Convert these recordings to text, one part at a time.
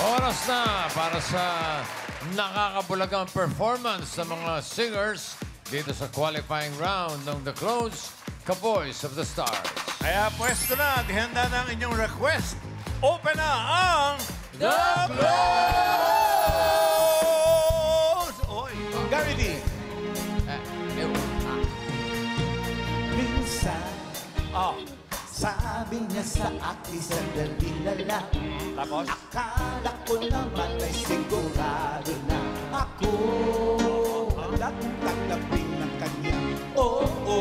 Oras na para sa nakakabulagang performance ng mga singers dito sa qualifying round ng The Clones, Ka-Voice of the Stars. Kaya pwesto na, handa na ang inyong request. Open na ang The Clones! Oy, Gary D. Minsan, sabi niya sa akin sandali na lang. Tapos? Akala ko naman ay sigurado na ako tatanggapin ng kanya. Oo,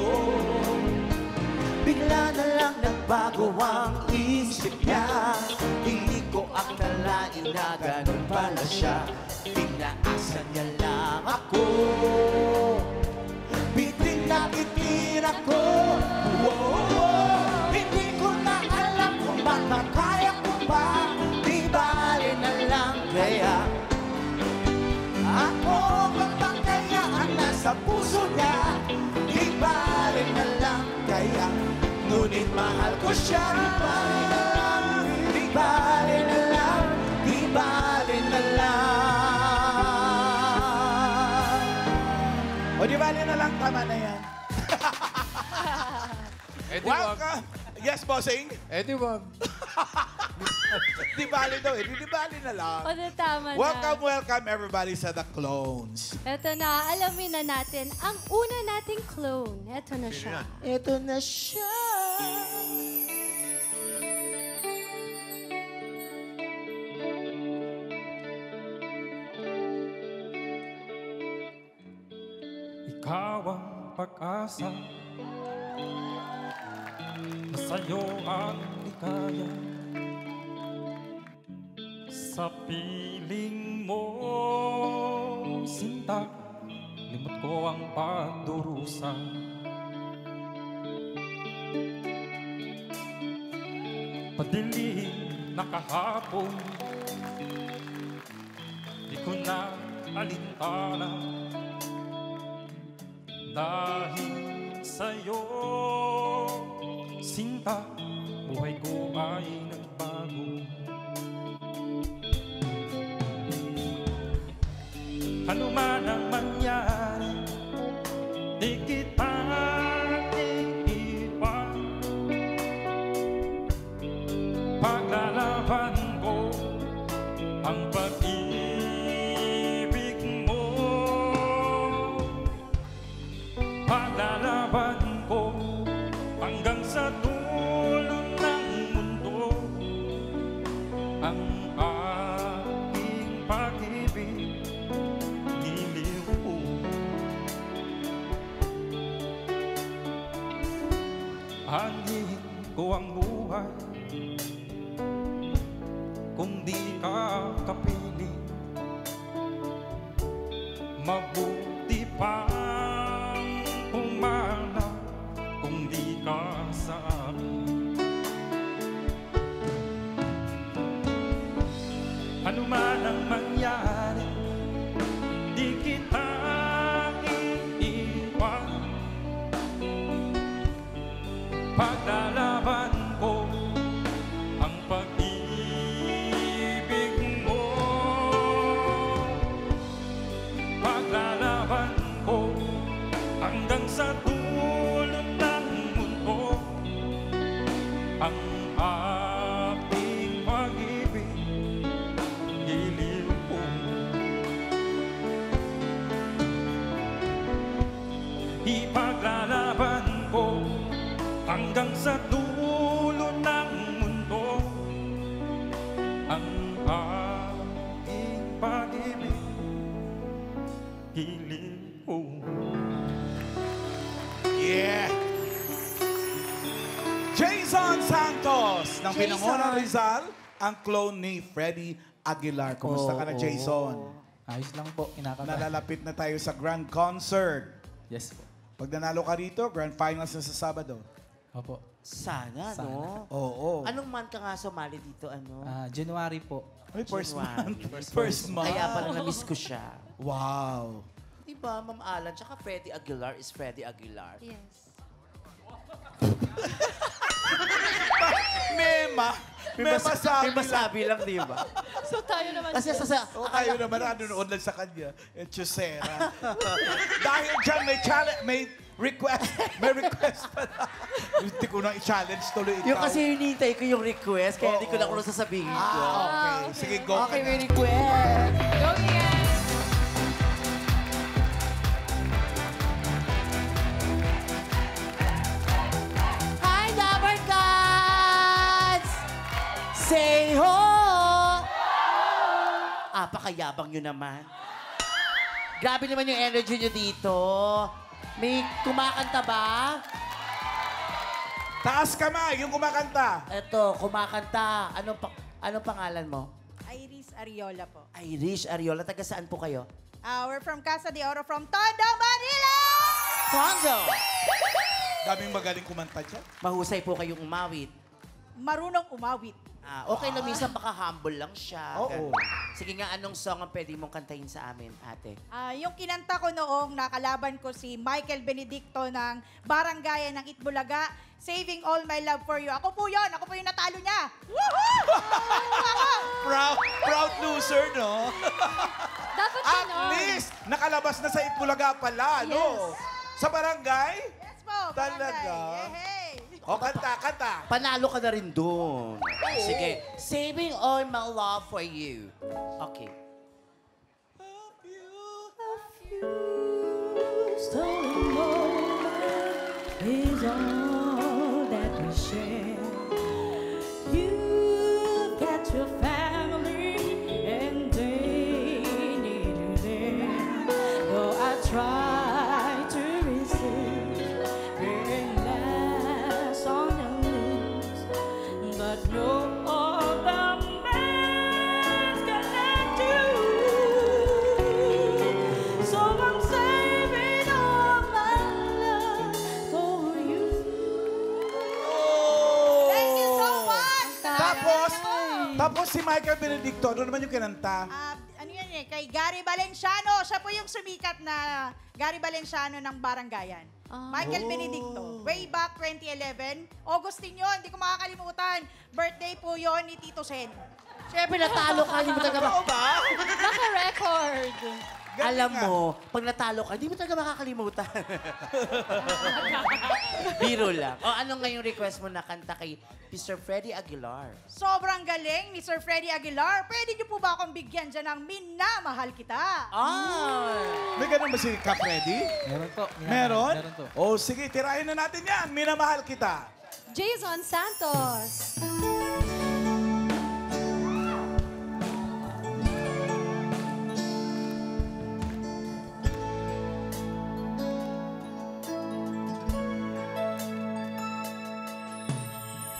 bigla na lang nagbago ang isip niya. Hindi ko akalain na ganun pala siya. Pinaasan niya lang ako. Bitin na bitin ako. Hindi ko na alam kung makakaya ko pa. Di bali na lang kaya ako kapag kaya ang nasa puso niya. Di bali na lang kaya ngunit mahal ko siya. Di bali na lang. Di bali na lang. O di bali na lang, tama na yan. Welcome! Yes, bossing? Eddie Wag. Di bali daw eh. Di bali na lang. O, tama na. Welcome everybody sa The Clones. Ito na, alamin na natin ang una nating clone. Ito na siya. Ito na siya. Ikaw ang pag-asa na sa'yo ang likaya. Sa piling mo, sinta, limot ko ang pagdurusa. Padilim na kahapon, di ko na alintana. Dahil sa'yo, sinta, buhay ko ay nagbago. Ano man ang mangyari, di kita iiwan. Paglalaban ko ang pag-ibig mo. Paglalaban ko hanggang sa dulo ng mundo. Ang aking pag-ibig giliw ko. Anhin ko ang buhay kung di ka kapiling. Mabuti pang umana kung di ka sa amin. Ano man ang mangyari, di kita iiwan. Paglalaban ko ang pag-ibig mo. Paglalaban ko hanggang sa dulo ng mundo. Ang aking pag-ibig giliw ko. Ipaglalaban ko hanggang sa dulo ng mundo. Ang aking pag-ibig giliw ko. Yeah! Jason Santos ng Binangonan Rizal, ang clone ni Freddie Aguilar. Kumusta ka na, Jason? Ayos lang po, kinakabahan. Nalalapit na tayo sa grand concert. Yes po. Pag nanalo ka rito, grand finals na sa Sabado. Opo. Sana, no? Oo. Anong month ka nga sumali dito, ano? January po. Ay, first January. month. First month. Kaya pala na-miss ko siya. Wow. Diba, Ma'am Alan, tsaka Freddie Aguilar is Freddie Aguilar. Yes. may masabi May masabi lang, di ba? So tayo naman Kasi dyan. sa O tayo naman nanonood lang sa kanya. Chusera. Dahil dyan may request pa na. Hindi ko na i-challenge tuloy ikaw. Yung kasi hinihintay ko yung request, kaya hindi ko na kung sasabihin ko. Okay. Sige, go Okay, ka may na. request. Go, Ian! Hi, Dabber Cats! Say ho! Pakayabang nyo naman. Grabe naman yung energy nyo dito. May kumakanta ba? Taas kamay, yung kumakanta. Eto, kumakanta. Anong pangalan mo? Iris Ariola po. Irish Ariola. Taga saan po kayo? We're from Casa de Oro from Tondo, Manila! Tondo! Daming magaling kumanta dyan. Mahusay po kayong umawit. Marunong umawit. Okay lang, minsan baka humble lang siya. Oo. Ganun. Sige nga, anong song ang pwede mong kantahin sa amin, ate? Yung kinanta ko noong nakalaban ko si Michael Benedicto ng Barangayan ng Itbulaga, Saving All My Love For You. Ako po yun. Ako po yung natalo niya. Woohoo! Proud loser, no? Dapat At ganon. least, nakalabas na sa Itbulaga pala, no? Sa barangay? Yes po. Talaga? Barangay. Hey. O, kanta. Panalo ka na rin doon. Sige. Saving all my love for you. Okay. Stolen moment is all that we share. You've got your family and they need you there. Though I try to resist being last on your lips, but no other man can let you. So I'm saving all my love for you. Thank you so much. Tapos si Michael Benedicto, ano naman yung kinanta? Ano yun kay Gary Valenciano. Siya po yung sumikat na Gary Valenciano ng Barangayan. Michael Benedicto. Way back 2011. Augustine yun. Hindi ko makakalimutan. Birthday po yon ni Tito Sen. Siyempre, natalo ka. Hindi mo talaga Naka-record. Alam mo, pag natalo ka, hindi mo talaga makakalimutan. Biro lang. O, ano nga yung request mo na kanta kay Mr. Freddie Aguilar? Sobrang galing ni Sir Freddie Aguilar. Pwede niyo po ba akong bigyan dyan ng Minamahal Kita? May ganun ba si Ka Freddy? Meron po. Meron? Meron po. O sige, tirahin na natin yan. Minamahal kita. Jason Santos.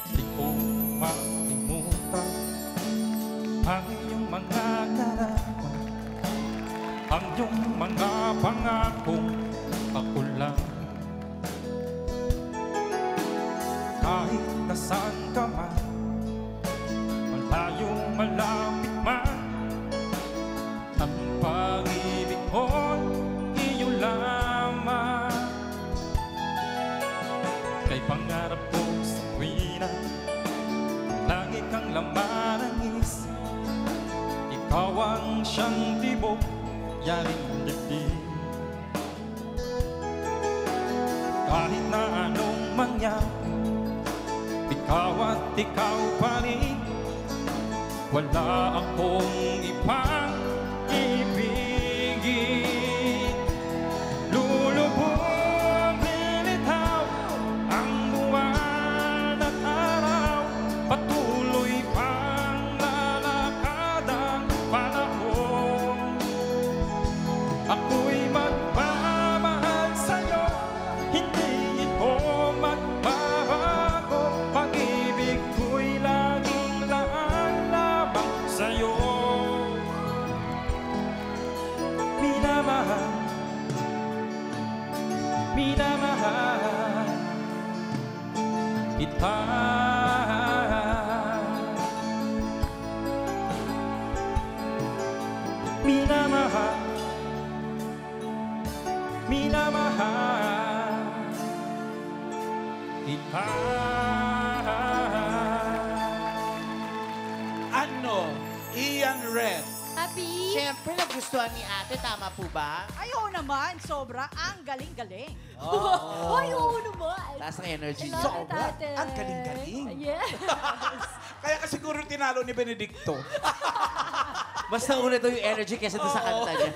Di ko makalimutan ang iyong mga larawan, ang iyong mga pangakong ako lang. Kahit nasaan ka man, malayong malapit man, ang pag-ibig ko'y iyo lamang. Kay pangarap ko sa tuwina, lagi kang laman ng isip. Ikaw ang siyang tibok, yaring dibdib. Kahit na anong mangyari, ikaw at ikaw pa rin. Wala akong ibang ibigin. Lulubog, lilitaw ang buwan at araw. Patuloy pang lalakad ang panahon. Ako'y magmamahal sa'yo, hindi ito magbabago. Pag-ibig ko'y laging lalabang sa'yo. Minamahal, minamahal kita. Minamahal, minamahal kita. Ian Red. Happy? Siyempre, nagustuhan ni ate. Tama po ba? Ay, oo naman. Sobra. Ang galing-galing. Ay, oo naman. Taas ng energy. I love it, ate. Ang galing-galing. Yes. Kaya kasi siguro tinalo ni Benedicto. Mas nauna daw yung energy kesa doon sa kanta niya.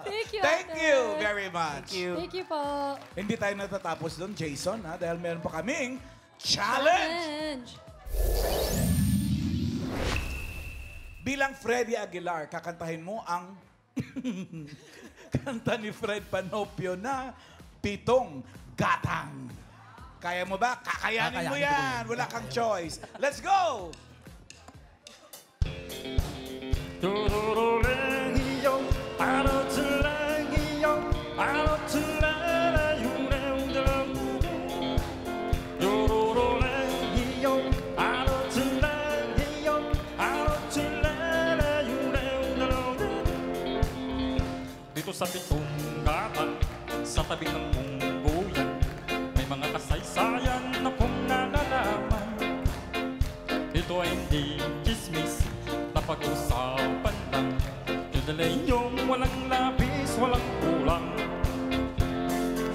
Thank you, Thank ate. you very much. Thank you po. Hindi tayo natatapos doon, Jason, ha? Dahil meron pa kaming challenge! Bilang Freddy Aguilar, kakantahin mo ang kanta ni Fred Panopio na Pitong Gatang. Kaya mo ba? Kakayanin mo yan. Wala kang choice. Let's go! 도로랭이요 아로틀랭이요 아로틀레레유레우드랑 도로랭이요 아로틀랭이요 아로틀레레유레우드랑 dito sa Pitong Gatang sa tabi ng mungguyan may mga kasaysayan na kung nalalaman ito ay hindi chismis na pag-usapan lang. Tudalayong walang labis, walang kulang.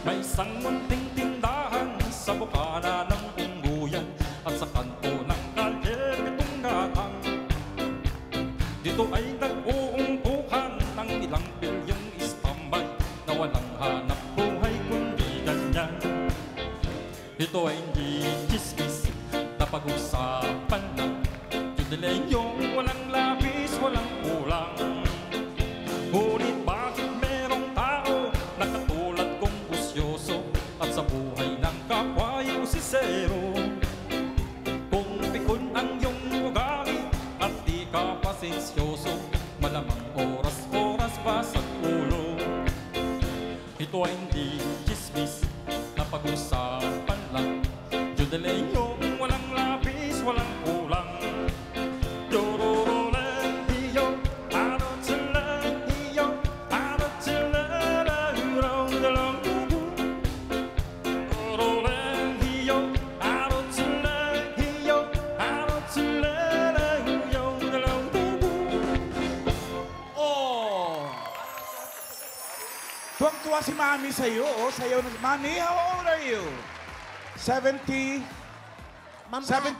May isang munting tindahan sa bukana ng ungguyan at sa kanto ng kalye Pitong Gatang. Dito ay nag-uungkuhan ng ilang bilyong istambay na walang hanap buhay kundi ganyan. Ito ay hindi chismis na pag-usapan lang. Tudalayong walang labis, walang kulang. Ngunit bakit merong tao na katulad kong usyoso at sa buhay ng kapwa ay usisero? Kung pikon ang iyong ugali at di ka pasensyoso, malamang oras-oras basag ulo. Ito ay hindi chismis na pag-usapan lang. Tudalayong walang labis, walang kulang. Tuwang-tuwa si Mami sa'yo, oh. Sayaw na. Mami, how old are you? 70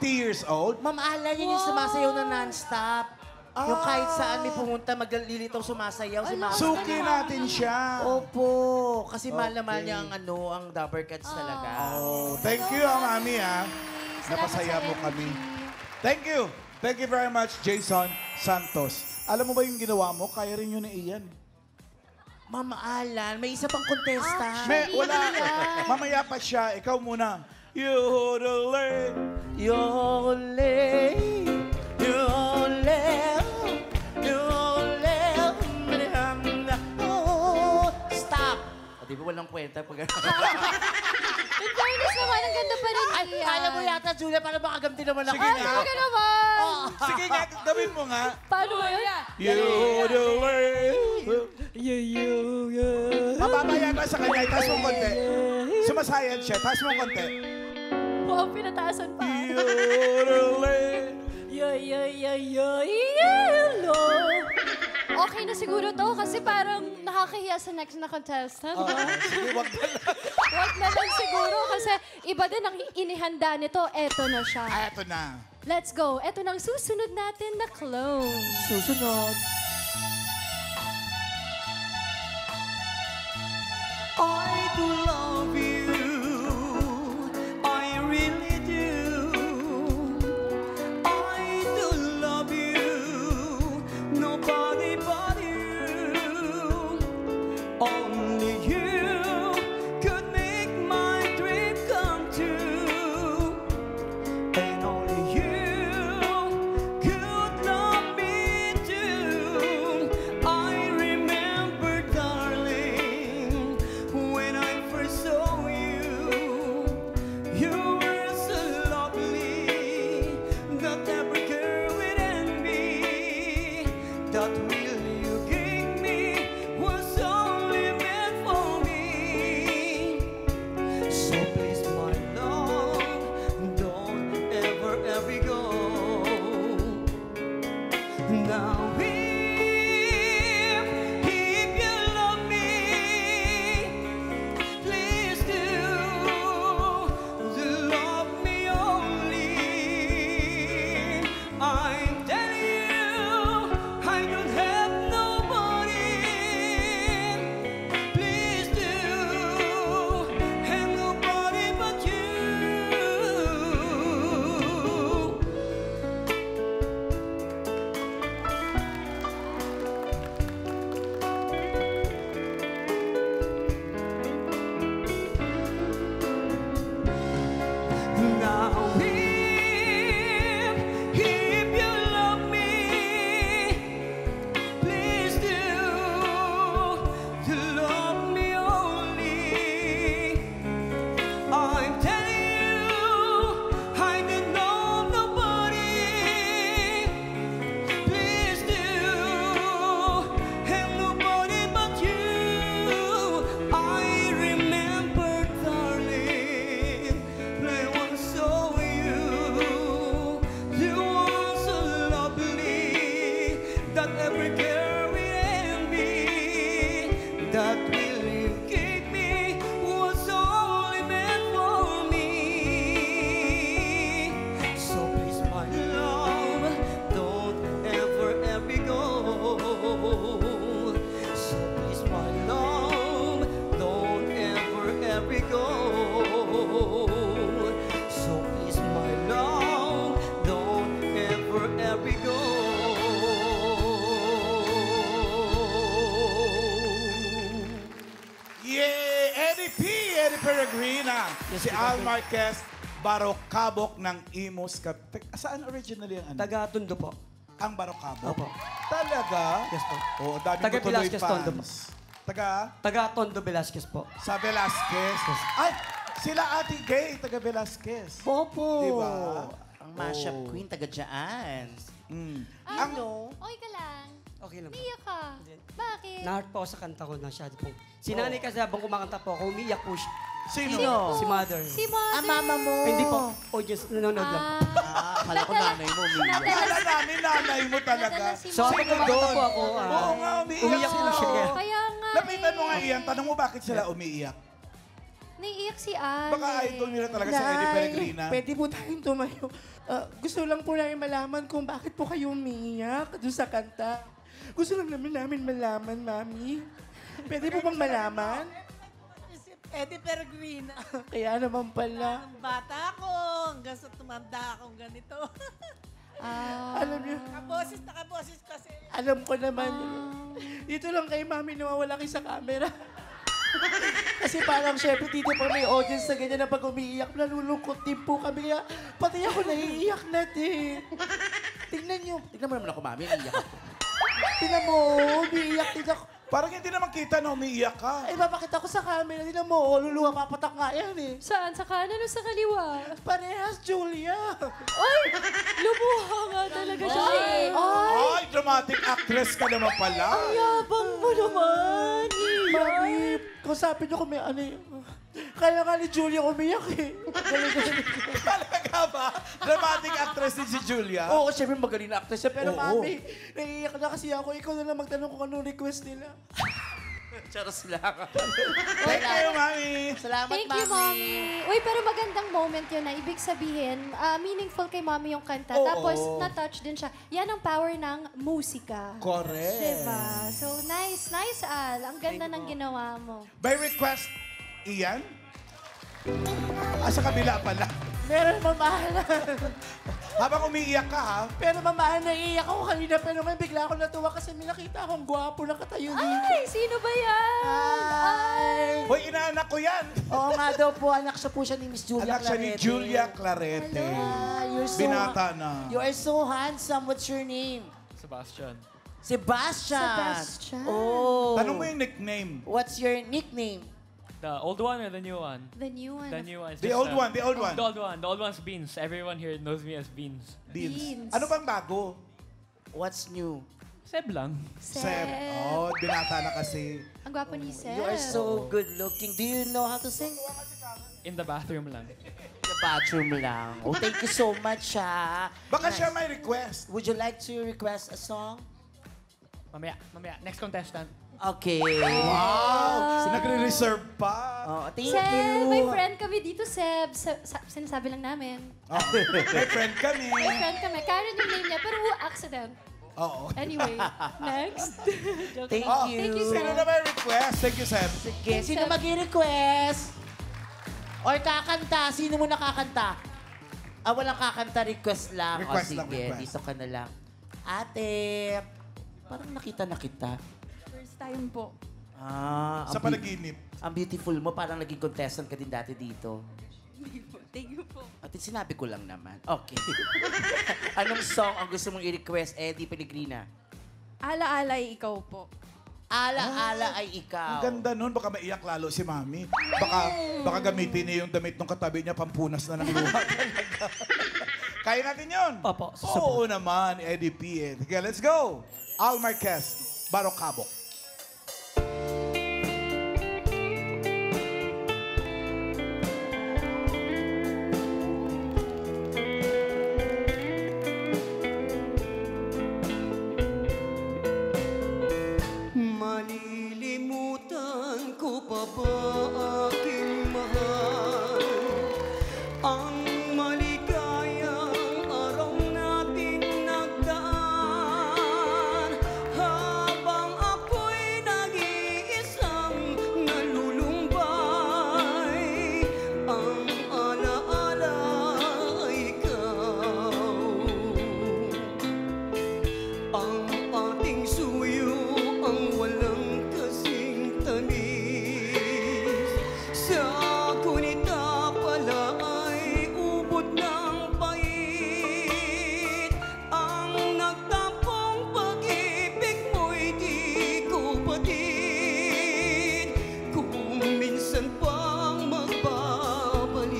years old? Ma'am Alan, yun yung sumasayaw na non-stop. Yung kahit saan may pumunta, maglilitaw sumasayaw si Ma'am. Suki natin siya. Opo, kasi mahal na mahal niya ang Dapper Cats talaga. Oh, thank you, Mami, ha. Napasaya mo kami. Thank you. Thank you very much, Jason Santos. Alam mo ba yung ginawa mo? Kaya rin yun ni Ian. Ma'am Alan, may isa pang kontesta. Wala. Mamaya pa siya. Ikaw muna. Yodelay. Yodelay. Yodelay. Yodelay. Oh, stop. O, di ba walang kwenta pag... In fairness naman, ang ganda pa rin Ay, niya. kaya mo yata, Julia, para makagamti naman ako. Sige Ay, nga. talaga naman. Sige nga, gawin mo nga. Paano ba yun? Yodelay. Mababa yata sa kanya. Taas mo konti. Sumasayad siya. Taas mo konti. Wow, pinataasan pa. Yodelay. Okay na siguro to kasi parang nakakahiya sa next na contestant. Sige, wag na lang. Wag na lang siguro kasi iba din ang inihanda nito. Eto na siya. Ay, eto na. Let's go. Eto na ang susunod natin na clone. Susunod. I do love you, I really do. I do love you, nobody but you. Only you could make my dream come true. And only you could love me too. Now if you love me, please do love me only. I'm telling you, I don't have nobody. Please do, and nobody but you. Now if you love me, please do love me only. I'm telling you, I don't know nobody. Please do, and nobody but you. I remember, darling, when I once saw you. You were so lovely that every care we envy, that will you gave me was only meant for me. So please, my love, don't ever go. So please, my love, don't ever go. So please, my love, don't ever go. Yeah! Eddie P. Eddie Peregrina. Si Al Marquez, Barokabok ng Imus. Saan originally ang ano? Taga-Tondo po. Ang Barokabok? Opo. Talaga? Yes po. Oo, dami Taga ko tuloy Velasquez, Tondo po. fans. Taga? Taga-Tondo Velasquez po. Sa Velasquez. Ay! Sila Ate Gay, taga Velasquez. Popo. Diba? Ang mashup queen, taga dyan. Ano? Okay ka lang. Okay lang po. Niya ka. Bakit? Na-heart po ako sa kanta ko na siya po. Si nanay kasi habang kumakanta po ako, umiyak po siya. Sino? Si mother. Si Mother. Ah, mama mo. Hindi po. Audience, nanonood lang. Akala ko nanay mo. Akala namin nanay mo talaga. So habang kumakanta po ako, Oo nga, umiiyak umiyak po sila. siya. Kaya nga Lapitan mo nga iyan, tanong mo bakit sila umiiyak? Naiiyak si Ale. Baka idol nila talaga si Eddie Peregrina. Pwede po tayong tumayo. Gusto lang po namin malaman kung bakit po kayo umiiyak doon sa kanta. Gusto lang namin malaman, Mami. Pwede po bang malaman? Eddie Peregrina. Kaya naman pala. Ang bata ko, hanggang sa tumanda akong ganito. Alam niyo, Nakaboses kasi. alam ko naman. Dito lang kay Mami nawawala kayo sa camera. Kasi parang syempre dito pa may audience na ganyan na pag umiiyak, nalulungkot din po kami. Kaya pati ako naiiyak na din. Tingnan niyo. Tignan mo naman ako, Mami. Naiyak ako. Tingnan mo, umiiyak din ako. Parang hindi naman kita na umiiyak ka. Ay, papakita ko sa camera. Tingnan mo, luluha, papatak nga yan eh. Saan? Sa kanan o sa kaliwa? Parehas, Julia. Ay! Lumuha nga talaga siya. Ay, dramatic actress ka naman pala. Yabang mo naman. Mami, kausapin niyo kung may ano eh. Kaya nga ni Julia umiyak eh. Talaga ba? Dramatic actress din si Julia? Oo, syempre magaling na actress siya. Pero Oo. Mami, naiiyak na kasi ako. Ikaw na lang magtanong kung anong request nila. Charos lang. Thank you, Mami. Salamat, Thank you, Mommy. Uy, pero magandang moment yun na. Ibig sabihin, meaningful kay Mommy yung kanta. Oo. Tapos, na-touch din siya. Yan ang power ng musika. Correct. Diba? So, nice, Al. Ang ganda ng ginawa mo. By request, Ian? Sa kabila pala. Meron mamahalan. Habang umiiyak ka, ha? Pero mamahalan, naiiyak ako kanina. Pero ngayon bigla ako natuwa kasi may nakita akong gwapo na katayo dito. Ay, sino ba yan? Ay! Hoy, inaanak ko yan. Oo nga daw po, anak siya po siya ni Miss Julia Anak siya ni Clarete. Julia Clarete. You're so, Binata na. You are so handsome. What's your name? Sebastian. Sebastian. Oh. Tanong mo yung nickname. What's your nickname? The old one or the new one? The new one. The new one. is The just, old one, the old one. The old one. The old one's Beans. Everyone here knows me as Beans. Beans. Ano bang bago? What's new? Seb lang. Seb. Oh, binata na kasi. Ang gwapo ni Seb. You are so good looking. Do you know how to sing? In the bathroom lang. The bathroom lang. Oh, thank you so much, ha. Baka siya may request. Would you like to request a song? Mamaya. Next contestant. Okay. Wow! Nagre-reserve pa. Oh, thank Seb, you. may friend kami dito, Seb. Sinasabi lang namin. May friend kami. May friend kami. Karen yung name niya, pero accident. Oo. Anyway, next. Joke Thank lang. you. Thank you, Sino Seb. na may request? Thank you, Seb. Sige, sino mag-request? Or kakanta? Sino mo nakakanta? Walang kakanta, request lang. Request o, lang, sige, request. dito ka na lang. Ate, parang nakita na kita. First time po. Sa panaginip. Ang beautiful mo, parang naging contestant ka din dati dito. Thank you po. Ate, sinabi ko lang naman. Okay. Anong song ang gusto mong i-request, Eddie Pellegrina? Ala-alay ikaw po. Ala-ala ay ikaw. Ang ganda nun, baka maiyak lalo si Mami. Baka gamitin niya yung damit ng katabi niya, pampunas na ng luha talaga. Kaya natin yun? Opo, Oo naman, Eddie P. Okay, let's go. Al Marquez, Barocabo. Malilimutan ko pa ba aking mahal ang maligayang araw nating nagdaan habang ako'y nag-iisang nalulumbay ang alaala ay ikaw ang ating suyo ang walang kasing tamis sa kunita pala ay ubod ng pait ang nagtampong pag-ibig mo'y di ko batid kung minsan pang magbabalik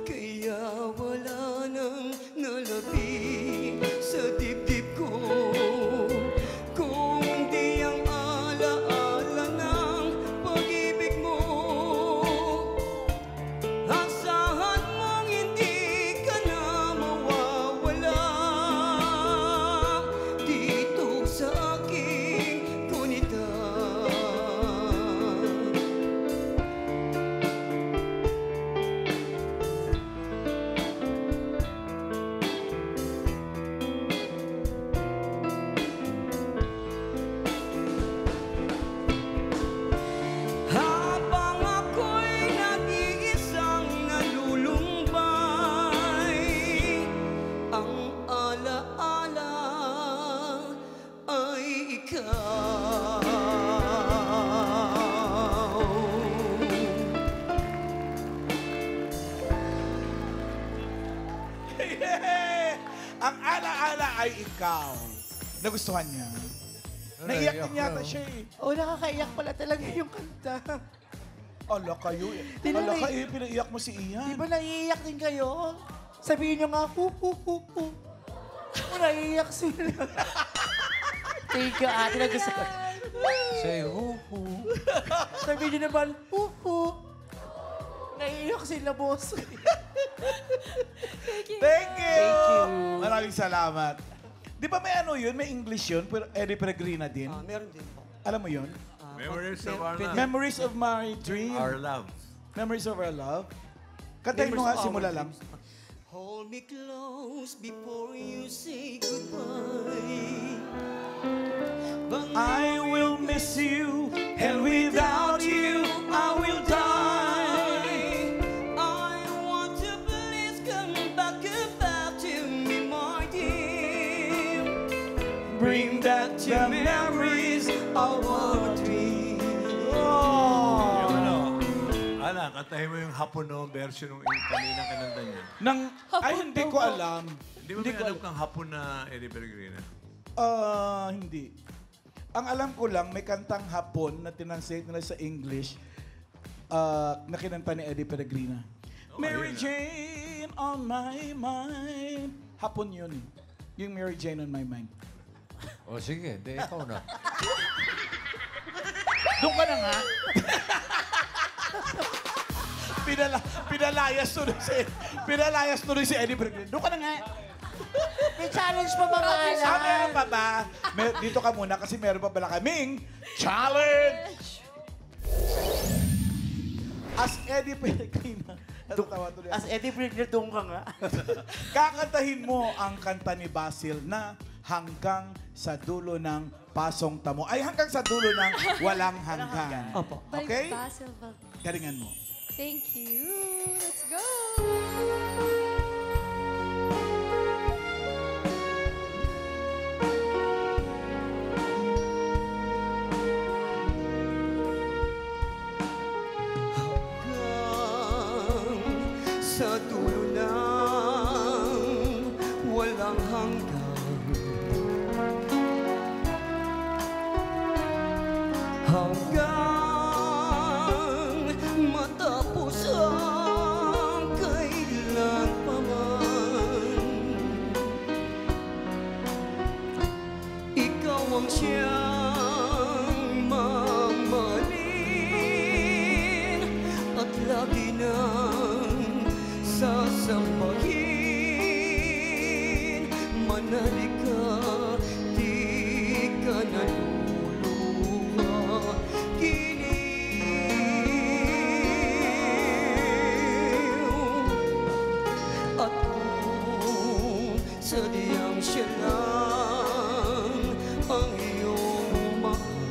kaya wala nang nalabi sa dibdib ko kung di ang alaala ng pag-ibig mo asahan mong hindi ka na mawawala dito sa aking kunita. Habang ako'y nag-iisang nalulumbay ang alaala ay ikaw. Yeah! Ang ala-ala ay ikaw. Nagustuhan niya. Naiyak din yata siya eh. Oh, nakakaiyak pala talaga yung kanta. Ala kayo eh. Tinanay- Ala kayo, pinaiyak mo si Ian. Di ba naiiyak din kayo? Sabihin nyo nga, hu, hu, hu, hu. Naiiyak sila. Thank you, ate. Nagusto ko. Say hoo-hoo. Sabihin nyo naman, hu, hu. Naiiyak sila, boss. Thank you! Thank you. Maraming salamat. Di ba may ano yun? May English yun? Pero Eddie Peregrina din? Meron din po. Alam mo yun? Memories of our love. Memories of my dream. Our love. Memories of our love. Kantahin mo nga, simula lang. Hold me close before you say goodbye. I will miss you, and without you, I will die. I want to please come back to me, my dear. Bring back the memories of our dream. Yung Oh. ano, Ana, kantahin mo yung Hapono version ng kanina kananta niya. Ay, hindi ko alam. Hindi mo may alam kang Hapon na Eddie Peregrina? Hindi. Ang alam ko lang, may kantang hapon na tinanslate nila sa English na kinanta ni Eddie Peregrina. Mary Jane on my mind. Hapon yun. Yung Mary Jane on my mind. O sige, di ikaw na. Doon ka na nga. Pinalayas tuloy si Eddie Berglund. Doon ka na nga. May challenge pa ba, Mala? Meron pa ba? Dito ka muna kasi meron pa pala kaming challenge! As Eddie Pellegrina. As Eddie Brigner, doon ka nga. Kakantahin mo ang kanta ni Basil na hanggang sa dulo ng pasong tamo. Ay, hanggang sa dulo ng walang hanggan. Opo. Okay? Basil Valdez. Galingan mo. Thank you. Let's go. Sa dulo ng walang hanggan, hanggang matapos ang kailanman. Ikaw ang siyang mamahalin at lagi nang sasambahin. Manalig ka, di ka naluluha. Giliw at kung sadyang siya lang ang iyong mahal,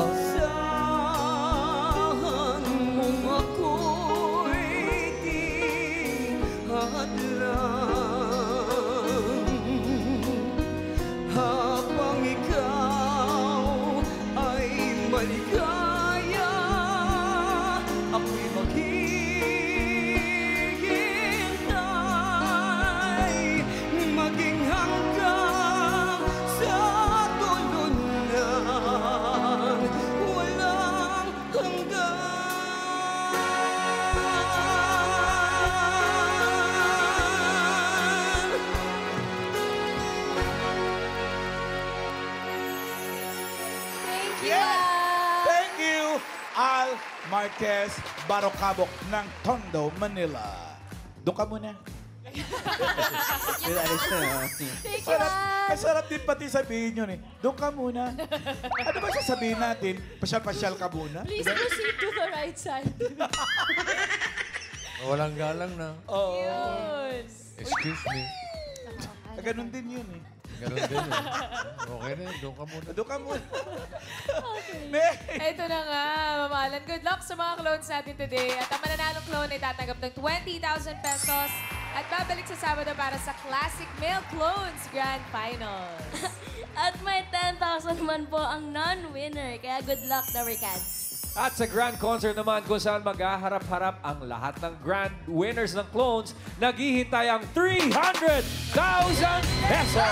asahan mong ako'y di hadlang. Habang ikaw ay maligaya, ako'y maghihintay, maging hanggang sa dulo ng walang hanggan. Thank you. Thank you, Al Marquez Barocabok ng Tondo, Manila. Doon ka muna. Thank you, Al. Masarap din pati sabihin yun eh. Doon ka muna. Ano ba sasabihin natin? Pasyal-pasyal ka muna? Please proceed to the right side. Walang galang na. Yun. Excuse me. Ganun din yun eh. Ganun din yun. Okay na yun. Doon ka muna. Doon ka muna. Ito na nga, mamahalan. Good luck sa mga clones natin today. At ang mananalong clone ay tatanggap ng 20,000 pesos at babalik sa Sabado para sa Classic Male Clones Grand Finals. At may 10,000 man po ang non-winner. Kaya good luck, the Ricads. At sa grand concert naman kung saan maghaharap-harap ang lahat ng grand winners ng clones, naghihintay ang 300,000 pesos!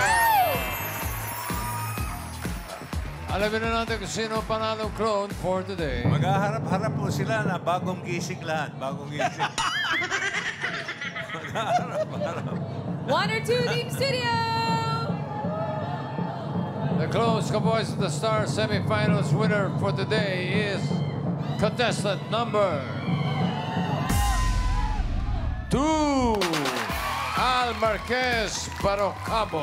Alamin na natin kung sino panalong clone for today. Maghaharap-harap po sila na bagong gising lahat. Bagong gising. Maghaharap-harap. 1 or 2 Team Studio! The Clones Kaboys of the Star semifinals winner for today is contestant number 2, Al Marquez Barocabo.